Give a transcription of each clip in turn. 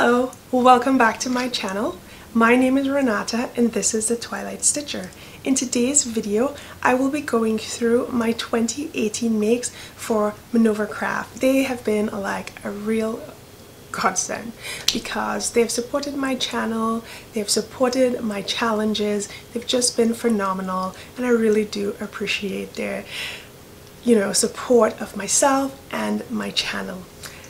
Hello, welcome back to my channel. My name is Renata and this is the Twilight Stitcher. In today's video, I will be going through my 2018 makes for Minerva Craft. They have been like a real godsend because they've supported my channel, they've supported my challenges, they've just been phenomenal, and I really do appreciate their support of myself and my channel.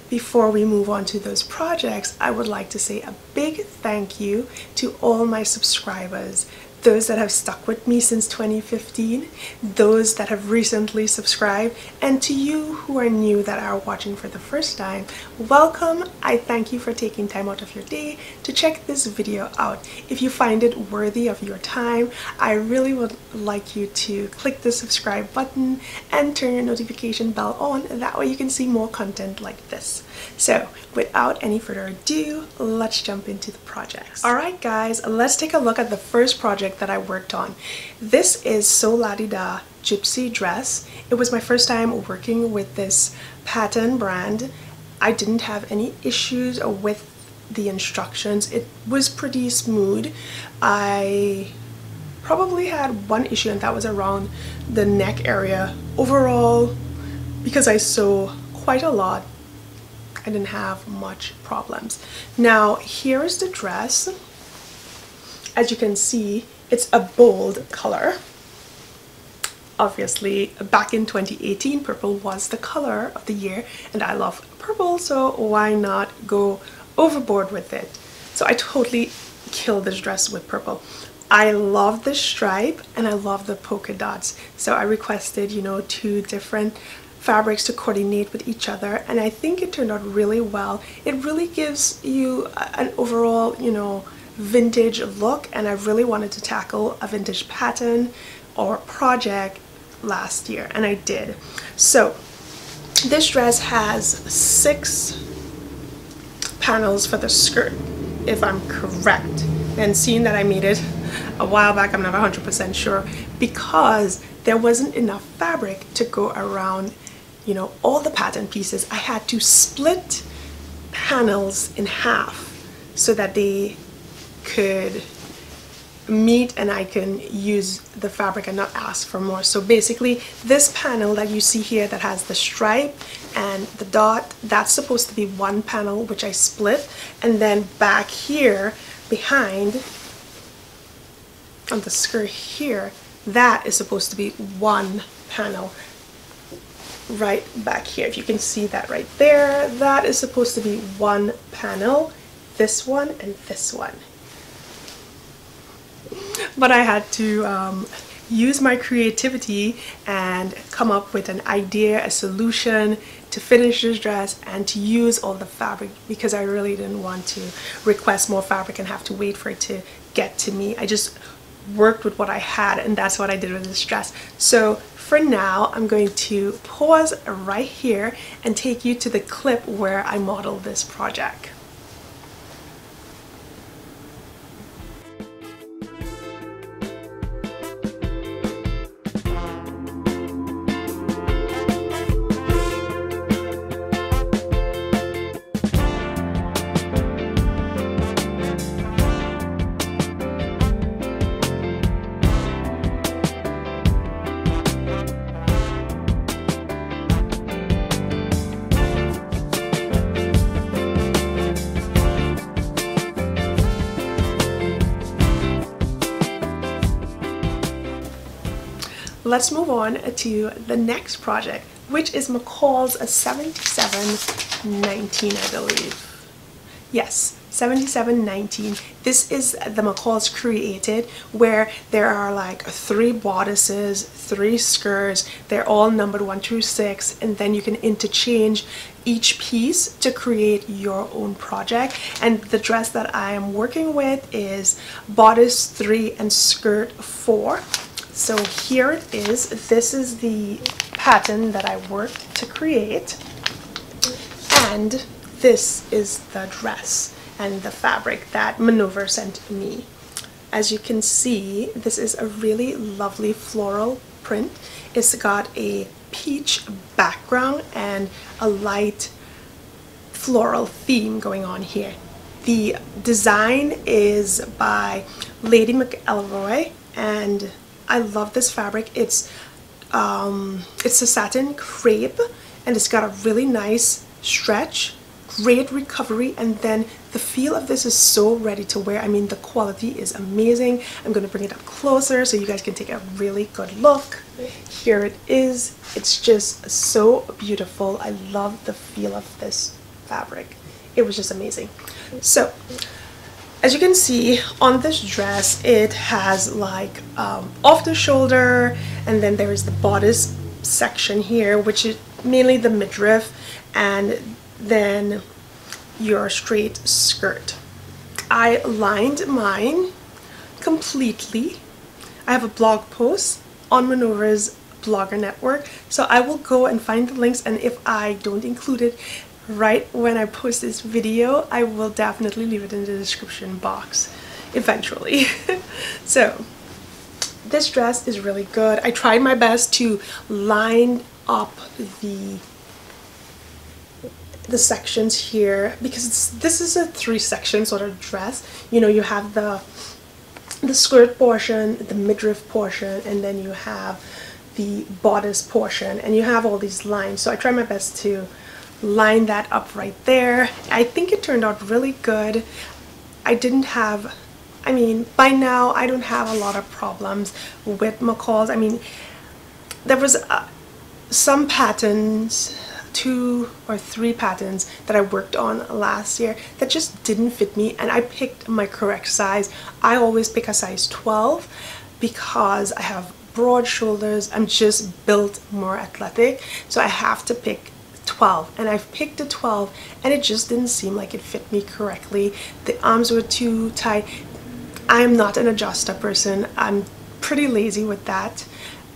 Before we move on to those projects, I would like to say a big thank you to all my subscribers, those that have stuck with me since 2015, those that have recently subscribed, and to you who are new that are watching for the first time, welcome. I thank you for taking time out of your day to check this video out. If you find it worthy of your time, I really would like you to click the subscribe button and turn your notification bell on. That way you can see more content like this. So without any further ado, let's jump into the projects. Alright guys, let's take a look at the first project that I worked on. This is So La Di Da Gypsy dress. It was my first time working with this pattern brand. I didn't have any issues with the instructions. It was pretty smooth. I probably had one issue, and that was around the neck area. Overall, because I sew quite a lot, I didn't have much problems. Now here is the dress. As you can see, it's a bold color. Obviously, back in 2018, purple was the color of the year, and I love purple, so why not go overboard with it? So I totally killed this dress with purple. I love the stripe and I love the polka dots, so I requested, two different fabrics to coordinate with each other, and I think it turned out really well. It really gives you an overall, vintage look, and I really wanted to tackle a vintage pattern or project last year, and I did. So this dress has 6 panels for the skirt, if I'm correct, and seeing that I made it a while back, I'm not 100% sure, because there wasn't enough fabric to go around all the pattern pieces. I had to split panels in half so that they could meet and I can use the fabric and not ask for more. So basically, this panel that you see here that has the stripe and the dot, that's supposed to be one panel, which I split, and then back here behind on the skirt here, that is supposed to be one panel. Right back here, if you can see that right there, that is supposed to be one panel, this one and this one. But I had to use my creativity and come up with an idea, a solution to finish this dress and to use all the fabric, because I really didn't want to request more fabric and have to wait for it to get to me. I just worked with what I had, and that's what I did with this dress. So for now, I'm going to pause right here and take you to the clip where I modeled this project. Let's move on to the next project, which is McCall's 7719, I believe. Yes, 7719. This is the McCall's Created, where there are like 3 bodices, 3 skirts. They're all numbered 1 through 6, and then you can interchange each piece to create your own project. And the dress that I am working with is bodice 3 and skirt 4. So here it is. This is the pattern that I worked to create, and this is the dress and the fabric that Minerva sent me. As you can see, this is a really lovely floral print. It's got a peach background and a light floral theme going on here. The design is by Lady McElroy, and I love this fabric. It's a satin crepe, and it's got a really nice stretch, great recovery, and then the feel of this is so ready to wear. I mean, the quality is amazing. I'm going to bring it up closer so you guys can take a really good look. Here it is. It's just so beautiful. I love the feel of this fabric. It was just amazing. So as you can see on this dress, it has like off the shoulder, and then there is the bodice section here, which is mainly the midriff, and then your straight skirt. I lined mine completely. I have a blog post on Minerva's blogger network, so I will go and find the links, and if I don't include it right when I post this video, I will definitely leave it in the description box eventually. So this dress is really good. I tried my best to line up the sections here, because this is a 3-section sort of dress. You know, you have the skirt portion, the midriff portion, and then you have the bodice portion, and you have all these lines. So I tried my best to line that up right there. I think it turned out really good. I mean, by now I don't have a lot of problems with McCall's. I mean, there was some patterns, 2 or 3 patterns that I worked on last year that just didn't fit me, and I picked my correct size. I always pick a size 12 because I have broad shoulders. I'm just built more athletic, so I have to pick 12, and I've picked a 12, and it just didn't seem like it fit me correctly. The arms were too tight. I am not an adjuster person. I'm pretty lazy with that,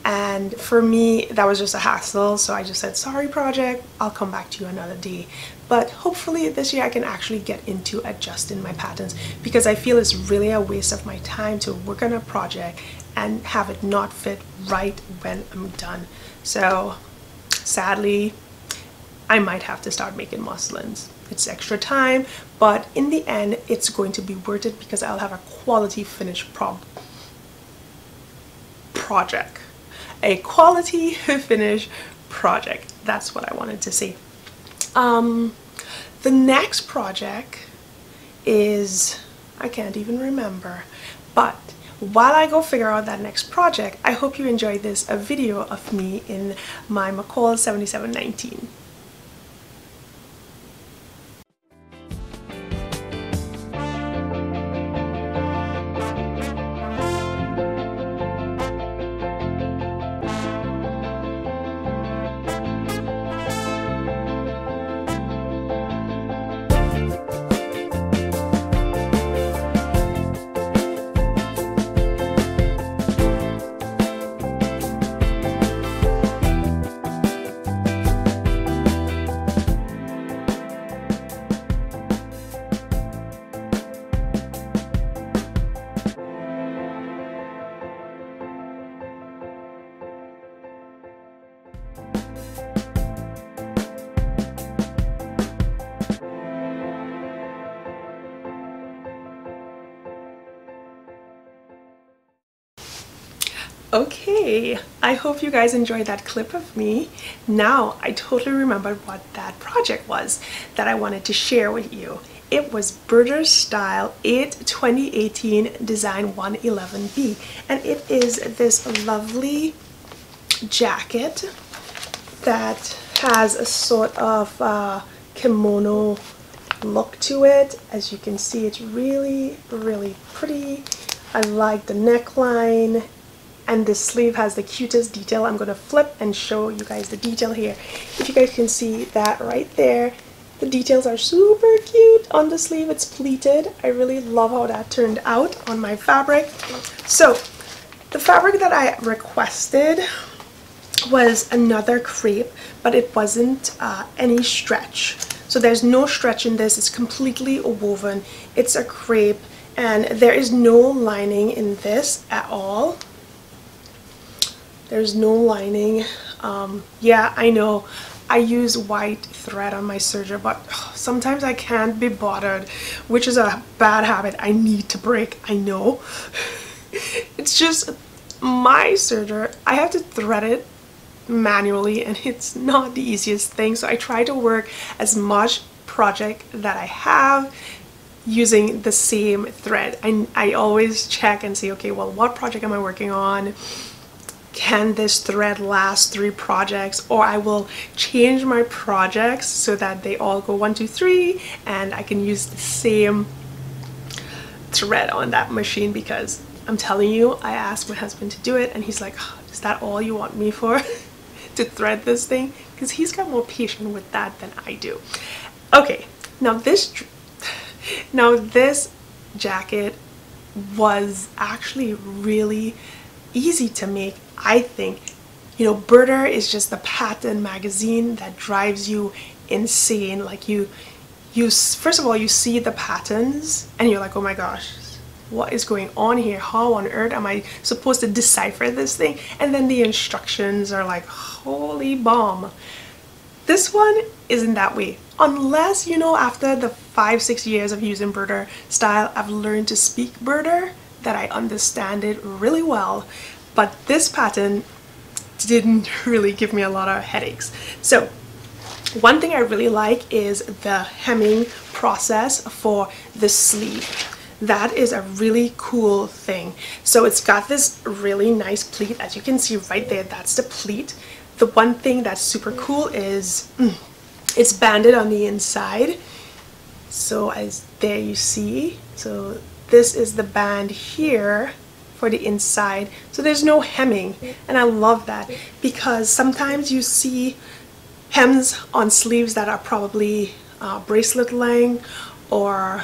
and for me that was just a hassle, so I just said, sorry project, I'll come back to you another day. But hopefully this year I can actually get into adjusting my patterns, because I feel it's really a waste of my time to work on a project and have it not fit right when I'm done. So sadly, I might have to start making muslins. It's extra time, but in the end it's going to be worth it, because I'll have a quality finished project. A quality finished project. That's what I wanted to say. The next project is, I can't even remember, but while I go figure out that next project, I hope you enjoy this video of me in my McCall 7719. Okay, I hope you guys enjoyed that clip of me. Now I totally remembered what that project was that I wanted to share with you. It was Birder's Style 8 2018 Design 111B, and it is this lovely jacket that has a sort of kimono look to it. As you can see, it's really pretty. I like the neckline, and the sleeve has the cutest detail. I'm going to flip and show you guys the detail here. If you guys can see that right there, the details are super cute on the sleeve. It's pleated. I really love how that turned out on my fabric. So the fabric that I requested was another crepe, but it wasn't any stretch. So there's no stretch in this. It's completely woven. It's a crepe, and there is no lining in this at all. There's no lining. Yeah, I know I use white thread on my serger, but sometimes I can't be bothered, which is a bad habit I need to break, I know. It's just my serger, I have to thread it manually and it's not the easiest thing, so I try to work as much project that I have using the same thread. I always check and say, okay, well, what project am I working on? Can this thread last 3 projects? Or I will change my projects so that they all go 1, 2, 3 and I can use the same thread on that machine, because I'm telling you, I asked my husband to do it and he's like, oh, is that all you want me for? To thread this thing? Because he's got more patience with that than I do. Okay, now this jacket was actually really easy to make, I think. You know, Birder is just the pattern magazine that drives you insane. Like you first of all, you see the patterns and you're like, oh my gosh, what is going on here? How on earth am I supposed to decipher this thing? And then the instructions are like, holy bomb. This one isn't that way. Unless, you know, after the 5-6 years of using Birder style, I've learned to speak Birder, that I understand it really well. But this pattern didn't really give me a lot of headaches. So one thing I really like is the hemming process for the sleeve. That is a really cool thing. So it's got this really nice pleat, as you can see right there, that's the pleat. The one thing that's super cool is it's banded on the inside. So as there you see, so this is the band here for the inside, so there's no hemming, and I love that, because sometimes you see hems on sleeves that are probably bracelet length or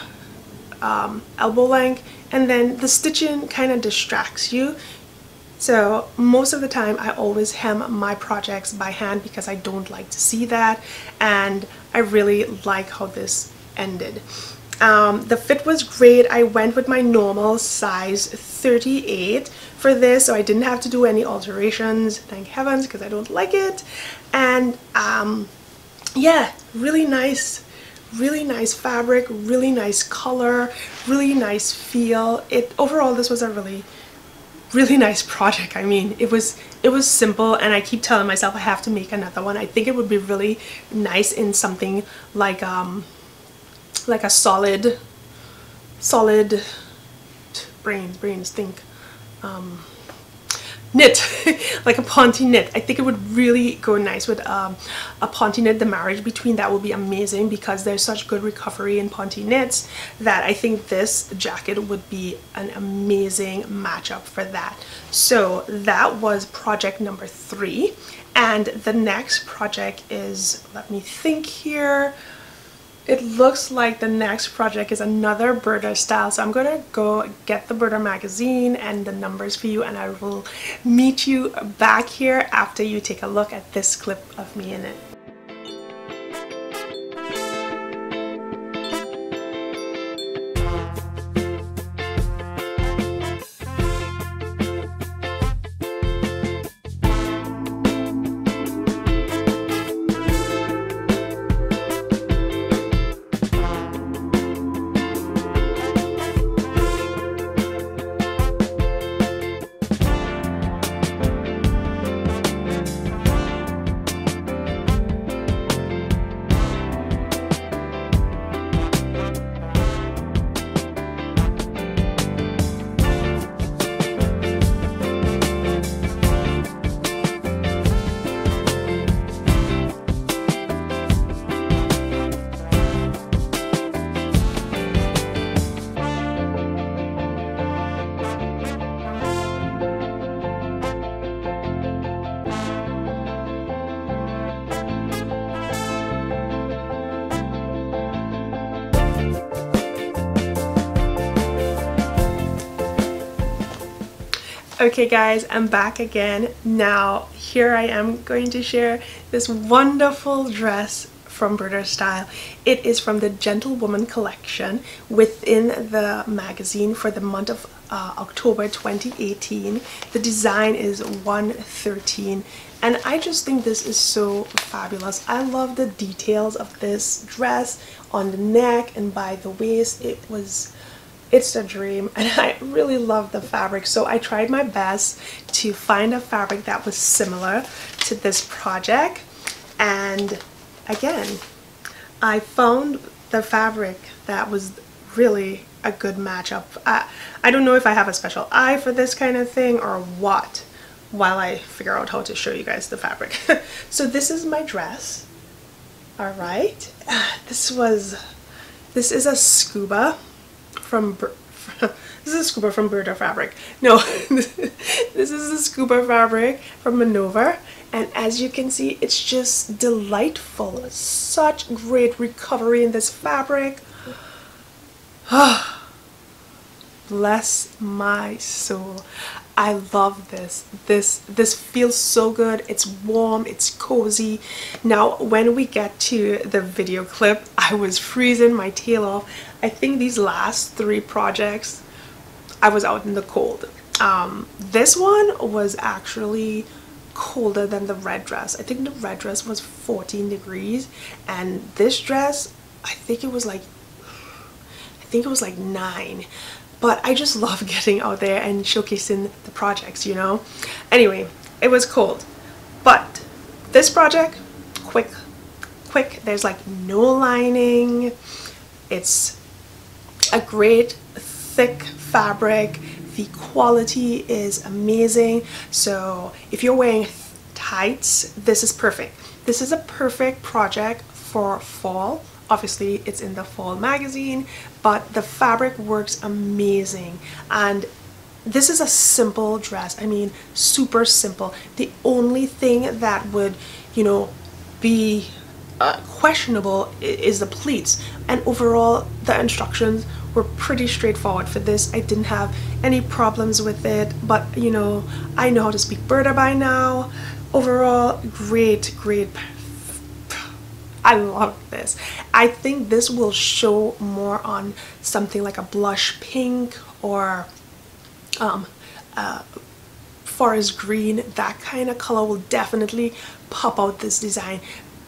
elbow length, and then the stitching kind of distracts you. So most of the time I always hem my projects by hand because I don't like to see that, and I really like how this ended. The fit was great. I went with my normal size 38 for this, so I didn't have to do any alterations, thank heavens, because I don't like it. And yeah, really nice fabric, really nice color, really nice feel. Overall, this was a really nice project. I mean, it was simple, and I keep telling myself I have to make another one. I think it would be really nice in something like a solid brains think knit, like a ponte knit. I think it would really go nice with a ponte knit. The marriage between that will be amazing, because there's such good recovery in ponte knits that I think this jacket would be an amazing matchup for that. So that was project number 3, and the next project is, let me think here, it looks like the next project is another Birder style. So I'm gonna go get the Birder magazine and the numbers for you, and I will meet you back here after you take a look at this clip of me in it. Okay guys, I'm back again. Now here I am going to share this wonderful dress from British Style. It is from the Gentlewoman collection within the magazine for the month of October 2018. The design is 113, and I just think this is so fabulous. I love the details of this dress on the neck and by the waist. It's a dream, and I really love the fabric. So I tried my best to find a fabric that was similar to this project, and again, I found the fabric that was really a good matchup. I don't know if I have a special eye for this kind of thing or what, while I figure out how to show you guys the fabric. So this is my dress. All right, this is a scuba from this is a scuba from Bird Fabric. No, this is a scuba fabric from Minerva, and as you can see, it's just delightful. Such great recovery in this fabric. Bless my soul. I love this. This feels so good. It's warm, it's cozy. Now when we get to the video clip, I was freezing my tail off. I think these last 3 projects I was out in the cold. This one was actually colder than the red dress. I think the red dress was 14 degrees, and this dress, I think it was like 9. But I just love getting out there and showcasing the projects, you know. Anyway, it was cold, but this project, quick, there's like no lining. It's a great thick fabric. The quality is amazing. So if you're wearing tights, this is perfect. This is a perfect project for fall. Obviously it's in the fall magazine, but the fabric works amazing. And this is a simple dress. I mean, super simple. The only thing that would, you know, be questionable is the pleats, and overall the instructions were pretty straightforward for this. I didn't have any problems with it, but you know, I know how to speak Berta by now. Overall, great. I love this. I think this will show more on something like a blush pink or forest green. That kind of color will definitely pop out this design.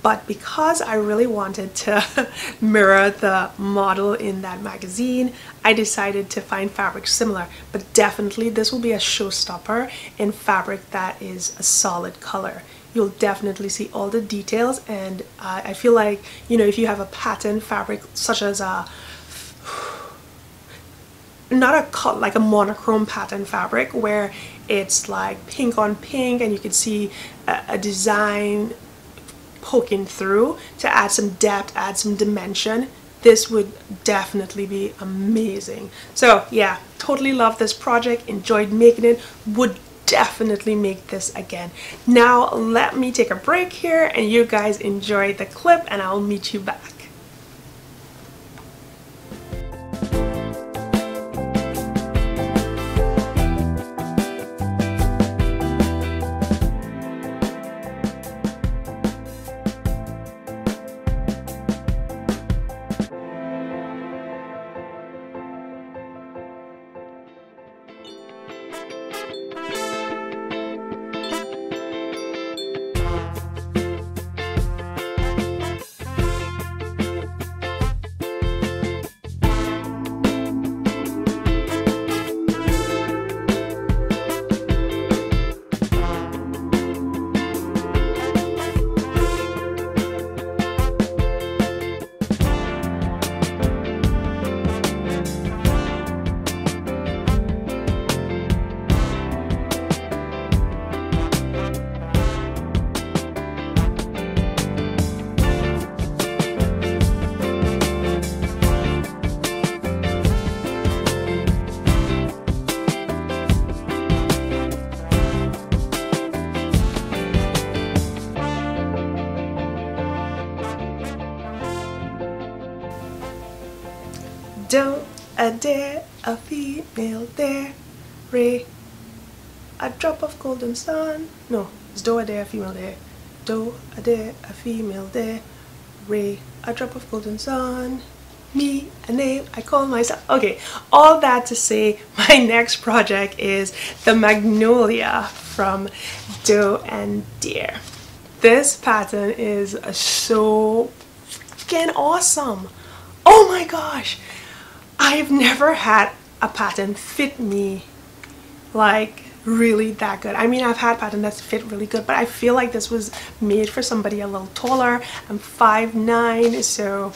But because I really wanted to mirror the model in that magazine, I decided to find fabric similar. But definitely this will be a showstopper in fabric that is a solid color. You'll definitely see all the details, and I feel like, you know, if you have a pattern fabric such as like a monochrome pattern fabric where it's like pink on pink and you can see a design poking through to add some depth, add some dimension, this would definitely be amazing. So yeah, totally love this project, enjoyed making it, would definitely make this again. Now let me take a break here and you guys enjoy the clip, and I'll meet you back. Don't a dare a female dare, Ray. A drop of golden sun. No, it's do a dare a female dare. Do a dare a female dare. Ray, a drop of golden sun, me, a name I call myself. Okay, all that to say, my next project is the Magnolia from Doe and Deer. This pattern is so freaking awesome. Oh my gosh, I've never had a pattern fit me like really that good. I mean, I've had patterns that fit really good, but I feel like this was made for somebody a little taller. I'm 5'9", so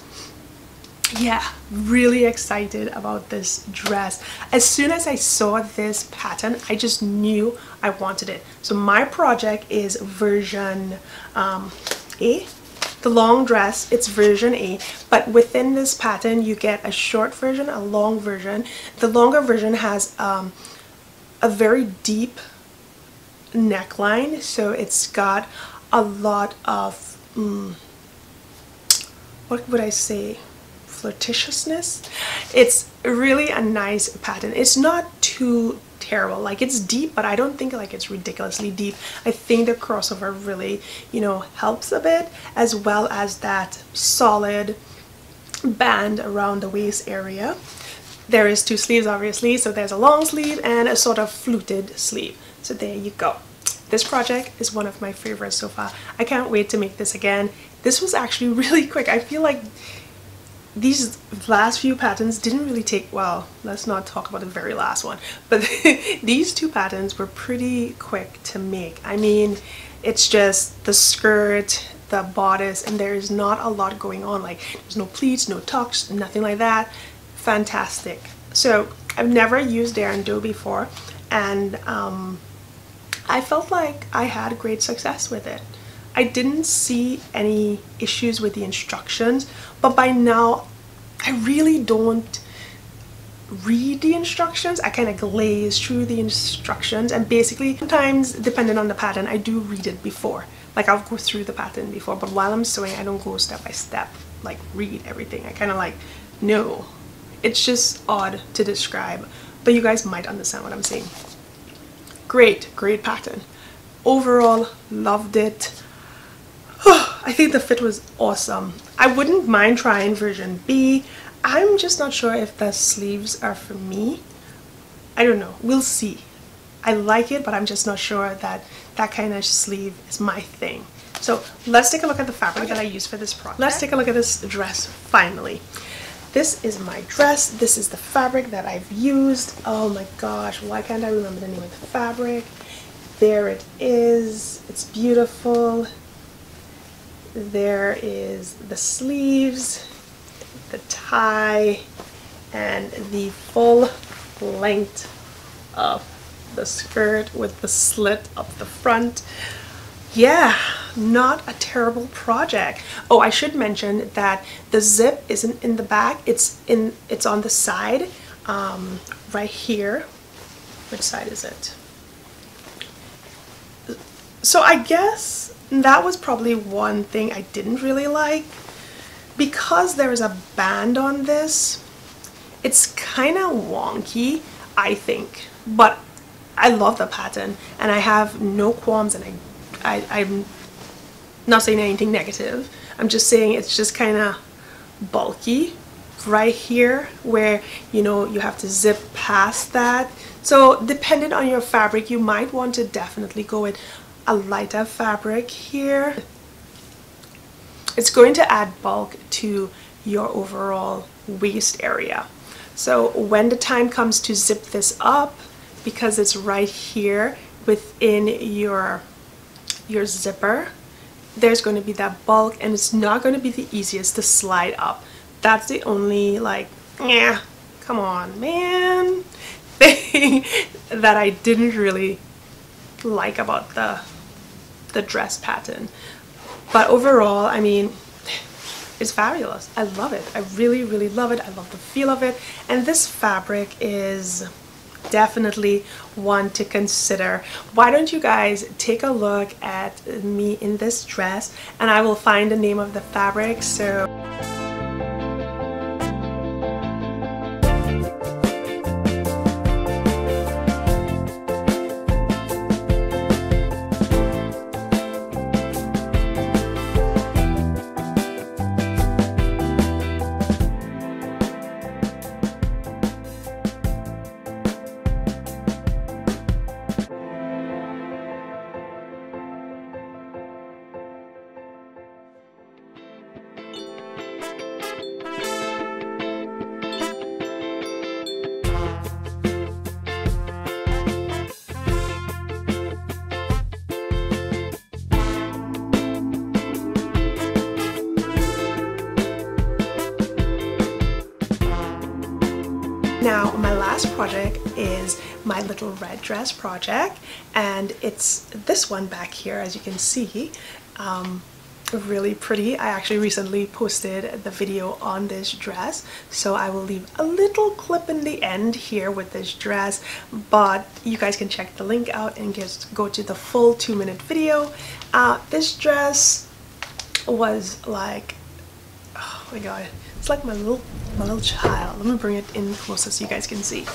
yeah, really excited about this dress. As soon as I saw this pattern, I just knew I wanted it. So my project is version A. The long dress, it's version A, but within this pattern you get a short version, a long version. The longer version has a very deep neckline, so it's got a lot of what would I say, flirtatiousness. It's really a nice pattern. It's not too terrible, like it's deep, but I don't think like it's ridiculously deep. I think the crossover really, you know, helps a bit, as well as that solid band around the waist area. There is two sleeves obviously, so there's a long sleeve and a sort of fluted sleeve. So there you go. This project is one of my favorites so far. I can't wait to make this again. This was actually really quick. I feel like these last few patterns didn't really take, well, let's not talk about the very last one, but these two patterns were pretty quick to make. I mean, it's just the skirt, the bodice, and there is not a lot going on. Like there's no pleats, no tucks, nothing like that. Fantastic. So I've never used Dare and Doe before, and I felt like I had great success with it. I didn't see any issues with the instructions, but by now I really don't read the instructions. I kind of glaze through the instructions, and basically sometimes depending on the pattern I do read it before. Like I'll go through the pattern before, but while I'm sewing I don't go step by step, like read everything. I kind of like, no. It's just odd to describe, but you guys might understand what I'm saying. Great pattern. Overall, loved it. I think the fit was awesome. I wouldn't mind trying version B. I'm just not sure if the sleeves are for me. I don't know. We'll see. I like it, but I'm just not sure that that kind of sleeve is my thing. So let's take a look at the fabric that I used for this project. Let's take a look at this dress finally. This is my dress. This is the fabric that I've used. Oh my gosh, why can't I remember the name of the fabric? There it is. It's beautiful. There is the sleeves, the tie, and the full length of the skirt with the slit up the front. Yeah, not a terrible project. Oh, I should mention that the zip isn't in the back, it's on the side, right here. Which side is it? So I guess that was probably one thing I didn't really like. Because there is a band on this, it's kind of wonky, I think, but I love the pattern and I have no qualms, and I'm not saying anything negative. I'm just saying it's just kind of bulky right here where, you know, you have to zip past that. So depending on your fabric, you might want to definitely go with a lighter fabric here. It's going to add bulk to your overall waist area. So when the time comes to zip this up, because it's right here within your zipper, there's going to be that bulk, and it's not going to be the easiest to slide up. That's the only, like, yeah, come on man, thing that I didn't really like about the dress pattern. But overall, I mean, it's fabulous. I love it. I really love it. I love the feel of it, and this fabric is definitely one to consider. Why don't you guys take a look at me in this dress, and I will find the name of the fabric. So project is my little red dress project, and it's this one back here, as you can see. Really pretty. I actually recently posted the video on this dress, so I will leave a little clip in the end here with this dress, but you guys can check the link out and just go to the full 2-minute video. This dress was like, oh my god, it's like my little child. Let me bring it in closer so you guys can see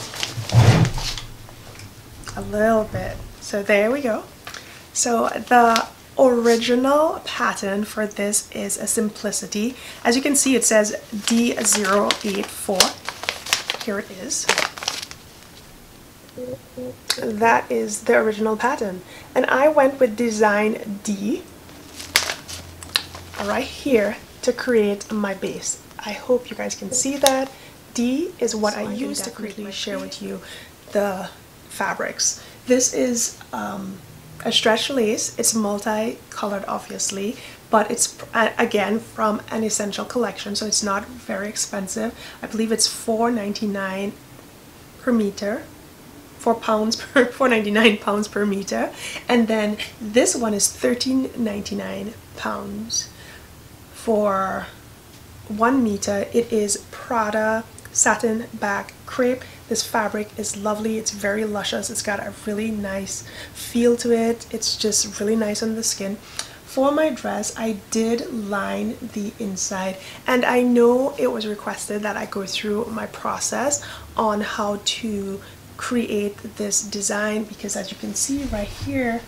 a little bit. So there we go. So the original pattern for this is a simplicity. As you can see, it says D084. Here it is. That is the original pattern, and I went with design D right here to create my base. I hope you guys can see that. D is what I use to quickly share with you the fabrics. This is a stretch lace. It's multi-colored obviously, but it's again from an Essential collection, so it's not very expensive. I believe it's $4.99 per meter, 4.99 pounds per meter, and then this one is £13.99 for 1 meter. It is Prada satin back crepe. This fabric is lovely. It's very luscious. It's got a really nice feel to it. It's just really nice on the skin. For my dress, I did line the inside, and I know it was requested that I go through my process on how to create this design, because as you can see right here,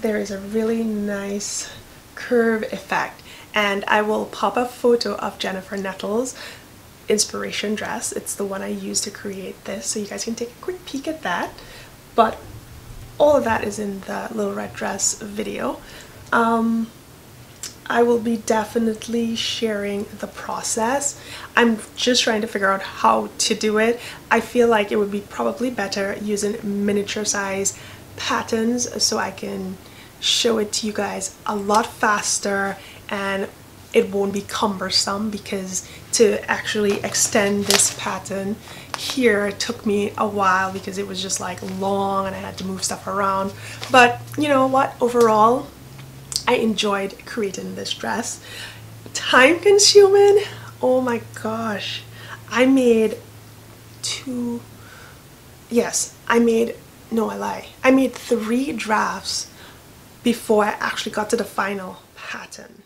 there is a really nice curve effect, and I will pop a photo of Jennifer Nettles' inspiration dress. It's the one I used to create this, so you guys can take a quick peek at that. But all of that is in the little red dress video. I will be definitely sharing the process. I'm just trying to figure out how to do it. I feel like it would be probably better using miniature size patterns, so I can show it to you guys a lot faster and it won't be cumbersome, because to actually extend this pattern here took me a while because it was just like long and I had to move stuff around. But you know what, overall I enjoyed creating this dress. Time consuming, oh my gosh. I made I made 3 drafts before I actually got to the final pattern.